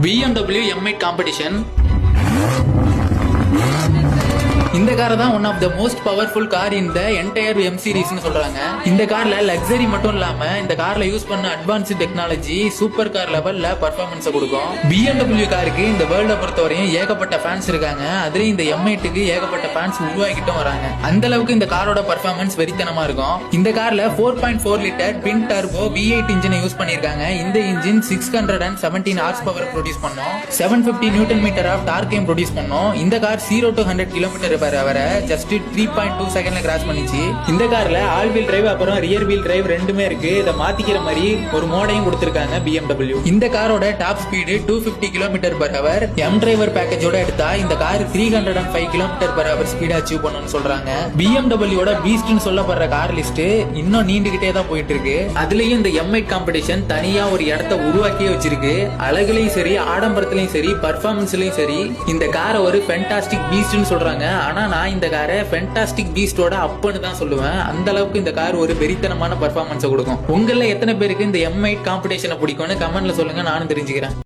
BMW M8 competition. இந்த car தான் one of the most powerful car in the entire M சீரிஸ்னு சொல்றாங்க. இந்த கார்ல லக்ஸரி மட்டும் இல்லாம இந்த கார்ல யூஸ் பண்ண அட்வான்ஸ்டு டெக்னாலஜி சூப்பர் கார் லெவல்ல பர்ஃபார்மன்ஸ் கொடுக்கும். BMW காருக்கு இந்த வேர்ல்ட பொறுத்தவரையும் ஏகப்பட்ட ஃபேன்ஸ் இருக்காங்க. அதுலயும் இந்த M8க்கு ஏகப்பட்ட ஃபேன்ஸ் உருவாக்கிட்டும் வராங்க. அந்த அளவுக்கு இந்த காரோட பர்ஃபார்மன்ஸ் வெறித்தனமா இருக்கும். இந்த கார்ல 4.4 லிட்டர் ட்வின் டர்போ V8 இன்ஜினை யூஸ் பண்ணிருக்காங்க. இந்த இன்ஜின் 617 ஹார்ஸ் பவர் ப்ரொடியூஸ் பண்ணும். 750 நியூட்டன் மீட்டர் ஆஃப் டார்க்கையும் ப்ரொடியூஸ் பண்ணும். இந்த கார் 0 to 100 கிலோமீட்டர் வர ஜஸ்ட் 3.2 செகண்ட்ல கிராஸ் பண்ணிச்சு. இந்த கார்ல ஆல் வீல் டிரைவ் அப்புறம் ரியர் வீல் டிரைவ் ரெண்டுமே இருக்கு. இத மாத்திக்கிற மாதிரி ஒரு மோடையும் கொடுத்திருக்காங்க BMW. இந்த காரோட top speed 250 km/h. M driver பேக்கேஜோட எடுத்தா இந்த கார் 305 km/h ஸ்பீட் அச்சீவ் பண்ணனும்னு சொல்றாங்க. BMWவோட பீஸ்ட்னு சொல்லப்படுற கார் லிஸ்ட் இன்னும் நீண்டுகிட்டே தான் போயிட்டு இருக்கு. அதுலயும் இந்த M8 காம்படிஷன் தனியா ஒரு இடத்தை உருவாக்கியே வச்சிருக்கு. அழகுலயும் சரி, ஆடம்பரத்திலயும் சரி, பர்ஃபார்மன்ஸ்லயும் சரி இந்த காரை ஒரு ஃபேண்டாஸ்டிக் பீஸ்ட்னு சொல்றாங்க. ஆனா நான் இந்த காரை ஃபேண்டாஸ்டிக் பீஸ்டோட அப்பன்னு தான் சொல்லுவேன். அந்த அளவுக்கு இந்த கார் ஒரு வெறித்தனமான பர்ஃபார்மன்ஸ் கொடுக்கும். உங்கள எத்தனை பேருக்கு இந்த M8 காம்படிஷனை பிடிக்கும்னு கமெண்ட்ல சொல்லுங்க, நானும் தெரிஞ்சுக்கிறேன்.